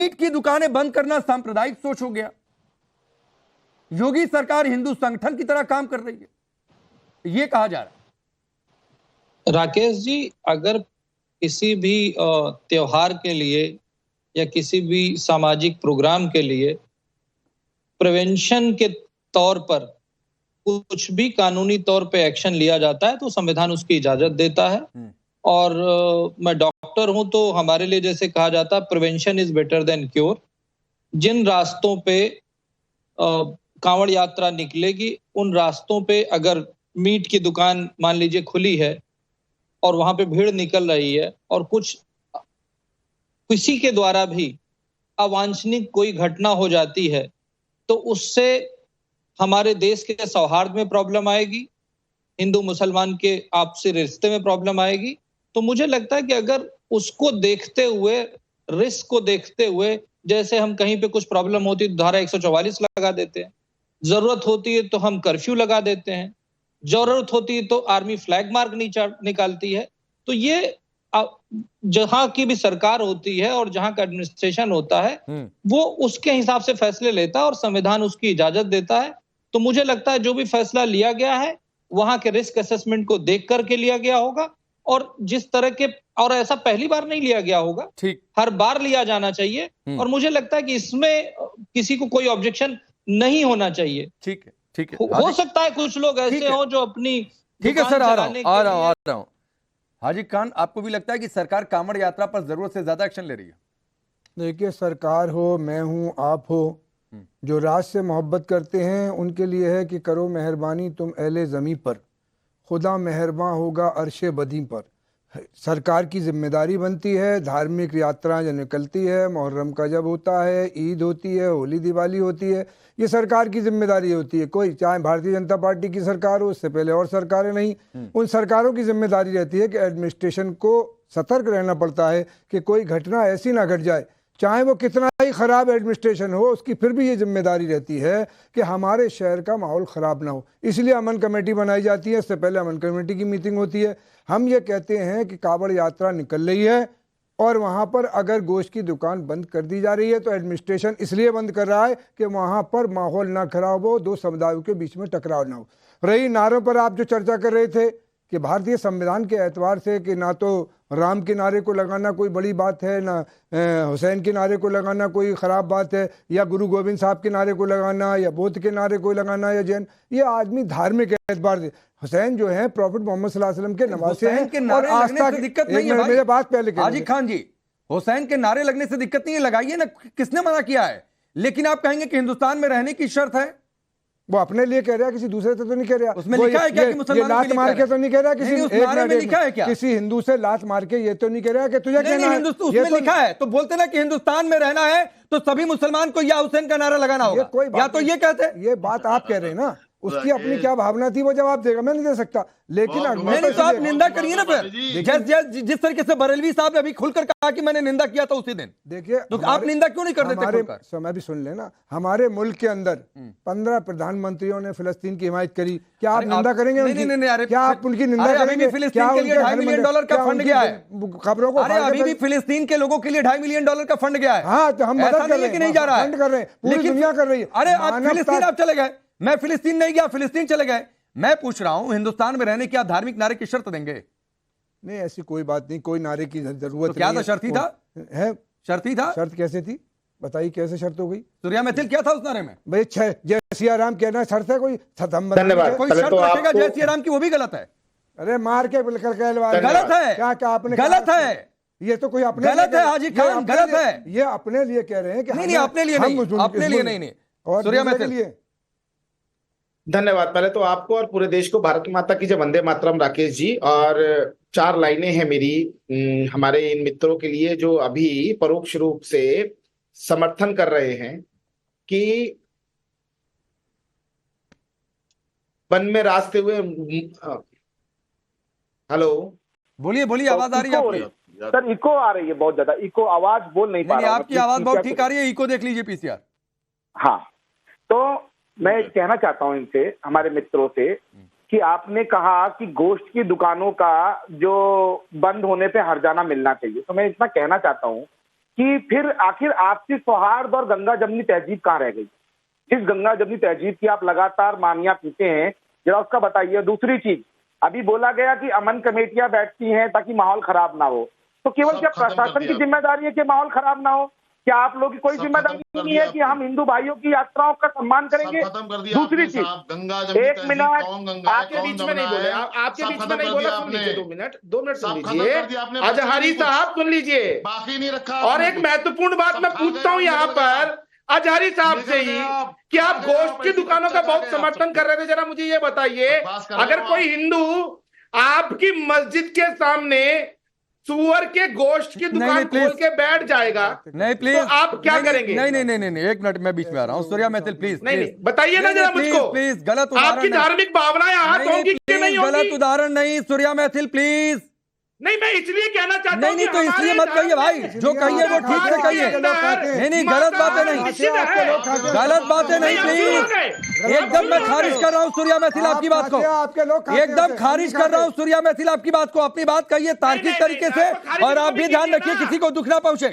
Meet की दुकानें बंद करना सांप्रदायिक सोच हो गया। योगी सरकार हिंदू संगठन की तरह काम कर रही है, यह कहा जा रहा है। राकेश जी, अगर किसी भी त्योहार के लिए या किसी भी सामाजिक प्रोग्राम के लिए प्रिवेंशन के तौर पर कुछ भी कानूनी तौर पे एक्शन लिया जाता है तो संविधान उसकी इजाजत देता है। और मैं डॉक्टर हूं तो हमारे लिए जैसे कहा जाता है prevention is better than cure. जिन रास्तों पे कांवड़ यात्रा निकलेगी उन रास्तों पे अगर मीट की दुकान मान लीजिए खुली है और वहां पे भीड़ निकल रही है और किसी के द्वारा भी अवांछनीय कोई घटना हो जाती है तो उससे हमारे देश के सौहार्द में प्रॉब्लम आएगी, हिंदू मुसलमान के आपसी रिश्ते में प्रॉब्लम आएगी। तो मुझे लगता है कि अगर उसको देखते हुए, रिस्क को देखते हुए, जैसे हम कहीं पे कुछ प्रॉब्लम होती है तो धारा 144 लगा देते हैं, जरूरत होती है तो हम कर्फ्यू लगा देते हैं, जरूरत होती है तो आर्मी फ्लैग मार्क निकालती है। तो ये जहां की भी सरकार होती है और जहां का एडमिनिस्ट्रेशन होता है वो उसके हिसाब से फैसले लेता है और संविधान उसकी इजाजत देता है। तो मुझे लगता है जो भी फैसला लिया गया है वहां के रिस्क असेसमेंट को देख करके लिया गया होगा और जिस तरह के, और ऐसा पहली बार नहीं लिया गया होगा, हर बार लिया जाना चाहिए। और मुझे लगता है कि इसमें किसी को कोई ऑब्जेक्शन नहीं होना चाहिए। ठीक है, ठीक है। हो सकता है कुछ लोग ऐसे हो जो अपनी, ठीक है सर, आ रहा हूं। हाजी खान, आपको भी लगता है कि सरकार कांवड़ यात्रा पर जरूरत से ज्यादा एक्शन ले रही है? देखिए, सरकार हो, मैं हूं, आप हो, जो राज से मोहब्बत करते हैं उनके लिए है कि करो मेहरबानी तुम अहले ज़मीं पर, खुदा मेहरबान होगा अर्शे बदी पर। सरकार की जिम्मेदारी बनती है, धार्मिक यात्राएं जब निकलती है, मुहर्रम का जब होता है, ईद होती है, होली दिवाली होती है, ये सरकार की जिम्मेदारी होती है। कोई चाहे भारतीय जनता पार्टी की सरकार हो, उससे पहले और सरकारें नहीं, उन सरकारों की जिम्मेदारी रहती है कि एडमिनिस्ट्रेशन को सतर्क रहना पड़ता है कि कोई घटना ऐसी ना घट जाए, चाहे वो कितना ही खराब एडमिनिस्ट्रेशन हो, उसकी फिर भी ये जिम्मेदारी रहती है कि हमारे शहर का माहौल ख़राब ना हो। इसलिए अमन कमेटी बनाई जाती है, इससे पहले अमन कमेटी की मीटिंग होती है। हम ये कहते हैं कि कांवड़ यात्रा निकल रही है और वहाँ पर अगर गोश्त की दुकान बंद कर दी जा रही है तो एडमिनिस्ट्रेशन इसलिए बंद कर रहा है कि वहाँ पर माहौल ना खराब हो, दो समुदायों के बीच में टकराव ना हो। रही नारों पर आप जो चर्चा कर रहे थे कि भारतीय संविधान के एतबार से कि ना तो राम के नारे को लगाना कोई बड़ी बात है, ना हुसैन के नारे को लगाना कोई ख़राब बात है, या गुरु गोविंद साहब के नारे को लगाना या बुद्ध के नारे को लगाना या जैन, ये आदमी धार्मिक एतबार से, हुसैन जो है प्रॉफिट मोहम्मद सल्लल्लाहु अलैहि वसल्लम के नवासे हैं और आस्था की दिक्कत नहीं है। मेरे बात पहले हाजी खान जी, हुसैन के नारे लगने से दिक्कत नहीं है, लगाइए ना, किसने मना किया है? लेकिन आप कहेंगे कि हिंदुस्तान में रहने की शर्त है। वो अपने लिए कह रहा है, किसी दूसरे से तो नहीं कह रहा। उसमें लिखा है क्या कि मुसलमानों लात मार के तो नहीं कह रहा, किसी में लिखा है क्या किसी हिंदू से लात मार के ये तो नहीं कह रहा कि तुझे कहना है उसमें लिखा है। तो बोलते ना कि हिंदुस्तान में रहना है तो सभी मुसलमान को या हुसैन का नारा लगाना होगा, या तो ये कहते। ये बात आप कह रहे हैं ना, उसकी अपनी क्या भावना थी वो जवाब देगा, मैं नहीं दे सकता। लेकिन नहीं तो आप निंदा करिए ना फिर, जिस तरीके से बरेलवी साहब ने अभी खुलकर कहा कि मैंने निंदा किया था उसी दिन। देखिए, तो आप निंदा क्यों नहीं कर देते? मैं भी सुन लेना, हमारे मुल्क के अंदर 15 प्रधानमंत्रियों ने फिलिस्तीन की हिमायत करी, क्या आप निंदा करेंगे उनकी? क्या आप उनकी निंदा करेंगे? फिलिस्तीन के लिए $2.5 मिलियन का फंड गया है खबरों को। अभी भी फिलिस्तीन के लोगों के लिए $2.5 मिलियन का फंड गया है। हाँ, तो हम मदद कर रहे हैं, नहीं जा रहा है, फंड कर रहे हैं, पूरी दुनिया कर रही है। अरे आप फिलिस्तीन आप चले गए, मैं फिलिस्तीन नहीं गया, फिलिस्तीन चले गए। मैं पूछ रहा हूं हिंदुस्तान में रहने की आप धार्मिक नारे की शर्त देंगे? नहीं, ऐसी कोई बात नहीं, कोई नारे की जरूरत तो क्या था? शर्त ही था है? शर्त ही था। शर्त कैसे थी बताइए, कैसे शर्त हो गई? सूर्या मैथिल क्या था उस नारे में? भाई जय सिया राम कहना शर्त है? कोई कोई शर्त रखेगा जय सिया राम की, वो भी गलत है। अरे मार के गलत है, क्या आपने गलत है, ये तो कोई अपने गलत है हाजी खान, गलत है। ये अपने लिए कह रहे हैं कि नहीं, अपने लिए नहीं, अपने लिए नहीं। और सूर्या मैथिल, धन्यवाद पहले तो आपको और पूरे देश को भारत माता की जय, वंदे मातरम राकेश जी। और 4 लाइनें हैं मेरी हमारे इन मित्रों के लिए जो अभी परोक्ष रूप से समर्थन कर रहे हैं कि वन में रास्ते हुए। हेलो, बोलिए, आवाज आ रही है आपकी? सर इको आ रही है, बहुत ज्यादा इको, आवाज बोल नहीं पा रहा हूं। आपकी आवाज बहुत ठीक आ रही है, इको देख लीजिए पीसीआर। हाँ, तो मैं कहना चाहता हूं इनसे, हमारे मित्रों से, कि आपने कहा कि गोश्त की दुकानों का जो बंद होने पे हर्जाना मिलना चाहिए, तो मैं इतना कहना चाहता हूं कि फिर आखिर आपसी सौहार्द और गंगा जमनी तहजीब कहाँ रह गई? जिस गंगा जमनी तहजीब की आप लगातार मानियां पीते हैं, जरा उसका बताइए। दूसरी चीज, अभी बोला गया कि अमन कमेटियां बैठती हैं ताकि माहौल खराब ना हो, तो केवल क्या प्रशासन की जिम्मेदारी है कि माहौल खराब ना हो? क्या आप लोगों की कोई जिम्मेदारी नहीं है कि हम हिंदू भाइयों की यात्राओं का सम्मान करेंगे? दूसरी चीज, एक मिनट आपके बीच में नहीं बोले, आपके बीच में नहीं बोला, सुन लीजिए 2 मिनट सुन लीजिए। अजहरी साहब सुन लीजिए, बाकी नहीं रखा। और एक महत्वपूर्ण बात मैं पूछता हूं यहाँ पर अजहरी साहब से ही कि आप गोश्त की दुकानों का बहुत समर्थन कर रहे थे, जरा मुझे ये बताइए, अगर कोई हिंदू आपकी मस्जिद के सामने सुअर के गोश्त की दुकान खोल के बैठ जाएगा, नहीं प्लीज, तो आप क्या करेंगे? नहीं, एक मिनट मैं बीच में आ रहा हूँ। सूर्या मैथिल प्लीज, नहीं बताइए ना जरा मुझको, प्लीज गलत उदाहरण, आपकी धार्मिक भावनाएं आहत होंगी कि नहीं होंगी? गलत उदाहरण नहीं, सूर्या मैथिल प्लीज। नहीं, मैं इसलिए कहना चाहता हूं, नहीं तो इसलिए मत कहिए भाई, जो कहिए वो ठीक से कहिए। नहीं गलत बातें नहीं, गलत बातें नहीं प्लीज। एकदम मैं खारिज कर रहा हूँ सूर्या मैथिल आपकी बात को, एकदम खारिज कर रहा हूँ सूर्या मैथिल आपकी बात को। अपनी बात कहिए तार्किक तरीके से, और आप भी ध्यान रखिए किसी को दुख ना पहुंचे।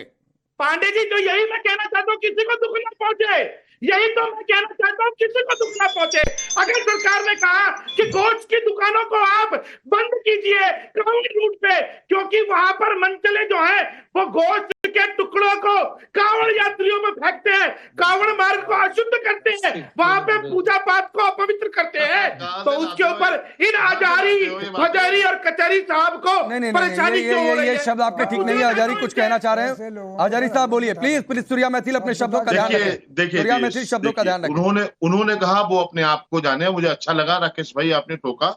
पांडे जी, तो यही मैं कहना चाहता हूँ, किसी को दुख ना पहुंचे, यही तो मैं कहना चाहता हूँ, किसी को दुख ना पहुंचे। अगर सरकार ने कहा कि गोश्त की दुकानों को आप बंद कीजिए कांवड़ रूट पे, क्योंकि वहां पर मनचले जो है वो गोश्त के टुकड़ों को कांवड़ यात्रियों में फेंकते हैं, कांवड़ मार्ग को अशुद्ध करते हैं, वहां पे पूजा पाठ को अपवित्र करते हैं, तो उसके ऊपर इन अजहरी और कचहरी साहब को परेशानी क्यों हो रही है? ये शब्द आपके ठीक नहीं है। अजहरी कुछ कहना चाह रहे हैं, अजहरी साहब बोलिए प्लीज। सूर्या मैथिल अपने शब्दों का ध्यान रखें, सूर्या मैथिल शब्दों का ध्यान रखें। उन्होंने कहा वो अपने आप को जाने, मुझे अच्छा लगा राकेश भाई आपने टोका।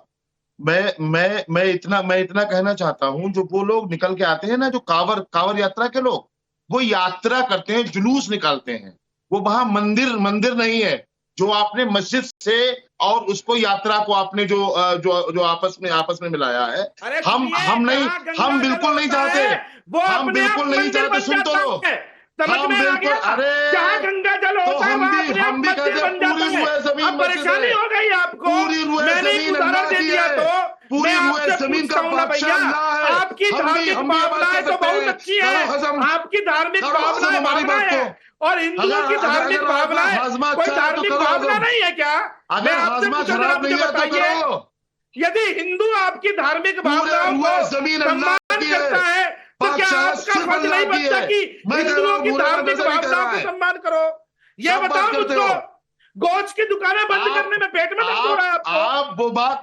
मैं इतना कहना चाहता हूं, जो वो लोग निकल के आते हैं ना, जो कांवड़ यात्रा के लोग, वो यात्रा करते हैं, जुलूस निकालते हैं, वो वहां मंदिर नहीं है। जो आपने मस्जिद से और उसको यात्रा को आपने जो आपस में मिलाया है, हम बिल्कुल नहीं चाहते, हम बिल्कुल नहीं चाहते। सुन तो लो, हम बिल्कुल, अरे गंगा जल होता है, हम भी कहते हैं पूरी रुए जमीन परेशानी हो गई आपको, पूरी रुए जमीन अल्लाह की है, पूरी रुए जमीन का बादशाह अल्लाह है। आपकी धार्मिक भावनाएं तो बहुत अच्छी है, आपकी धार्मिक भावनाएं हमारी बात को, और हिंदुओं की धार्मिक भावनाएं कोई धार्मिक भावना नहीं है क्या? अगर हाजमा खराब नहीं है तो करो। यदि हिंदू आपकी धार्मिक भावनाओं को सम्मान करता है, तो क्या आपका फर्ज नहीं बनता कि हिंदुओं की धार्मिक भावनाओं को सम्मान करो? ये बताओ मुझको, गोश्त की दुकानें बंद करने में पेट में दर्द हो रहा है आपको? आप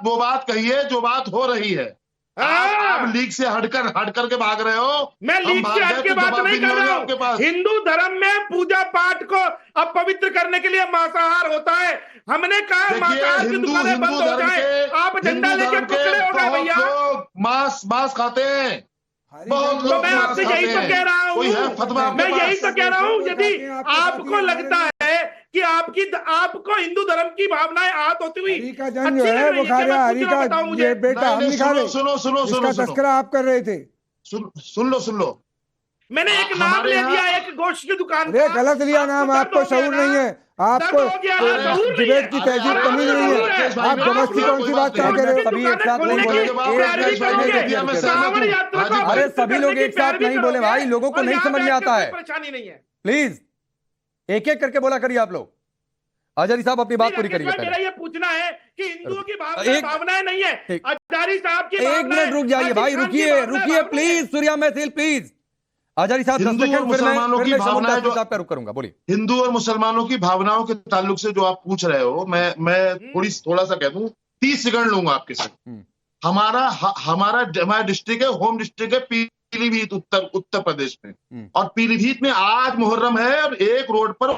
वो बात कहिए जो बात हो रही है। आप लीग से हटकर के भाग रहे हो। मैं लीग से हट के बात नहीं कर रहा हूँ। हिंदू धर्म में पूजा पाठ को अपवित्र करने के लिए मांसाहार होता है। हमने कहा मांसाहार की दुकानें बंद हो जाए, आप झंडा लेकर टुकड़े हो गए भैया। मांस खाते हैं बहुत लोग, मैं आपसे यही तो कह रहा हूँ, मैं यही तो कह रहा हूँ। यदि आपको लगता है कि आपको हिंदू धर्म की भावनाएं आहत होती हुई हरी का जंग जो है वो खा रहा, हरी का ये बेटा हम नहीं खा रहे, सुनो तस्करा आप कर रहे थे। सुन लो, मैंने एक नाम ले लिया एक गोश्त की दुकान का। गलत लिया नाम, आपको शऊर नहीं है, आपको डिबेट की तहजीब कमी नहीं है। आप जबरदस्ती कौन सी बात कह रहे हो? सभी एक साथ नहीं बोले, अरे सभी लोग एक साथ नहीं बोले भाई, लोगों को नहीं समझ में आता है। परेशानी नहीं है, प्लीज एक एक करके बोला करिए आप लोग। अजहरी साहब अपनी बात पूरी करिए। मेरा ये पूछना है कि हिंदुओं की भावनाएं नहीं है, अजहरी साहब की एक मिनट रुक जाइए भाई, रुकिए प्लीज। सूर्या मैथिल प्लीज। अजहरी साहब हिंदू और मुसलमानों की भावनाएं जो आपका रुक करूंगा, बोलिए। हिंदू और मुसलमानों की भावनाओं के ताल्लुक से जो आप पूछ रहे हो, मैं थोड़ा सा कह दूं, 30 सेकंड लूंगा आपके साथ। हमारा डिस्ट्रिक्ट है, होम डिस्ट्रिक्ट है पीलीभीत, उत्तर प्रदेश में। और पीलीभीत में आज मुहर्रम है, और एक रोड पर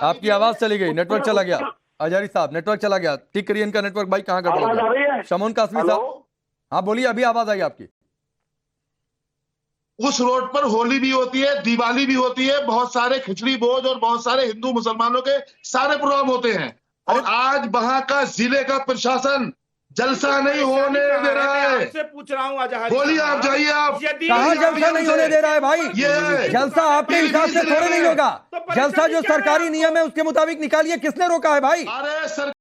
आपकी आवाज चली गई, नेटवर्क चला गया। अजहरी साहब नेटवर्क चला गया, ठीक करिए इनका नेटवर्क भाई। कहाँ गड़बड़ हो गया? शमोन कासमी साहब, हाँ बोलिए, अभी आवाज आई आपकी। उस रोड पर होली भी होती है, दिवाली भी होती है, बहुत सारे खिचड़ी भोज और बहुत सारे हिंदू मुसलमानों के सारे प्रोग्राम होते हैं। और आज वहां का जिले का प्रशासन जलसा नहीं होने दे रहा है। आपसे पूछ रहा हूँ अजहरी, बोलिए आप, जाइए आप। कहाँ जलसा नहीं होने दे रहा है भाई? जलसा आपके हिसाब से थोड़े नहीं होगा, जलसा जो सरकारी नियम है उसके मुताबिक निकालिए। किसने रोका है भाई? अरे सर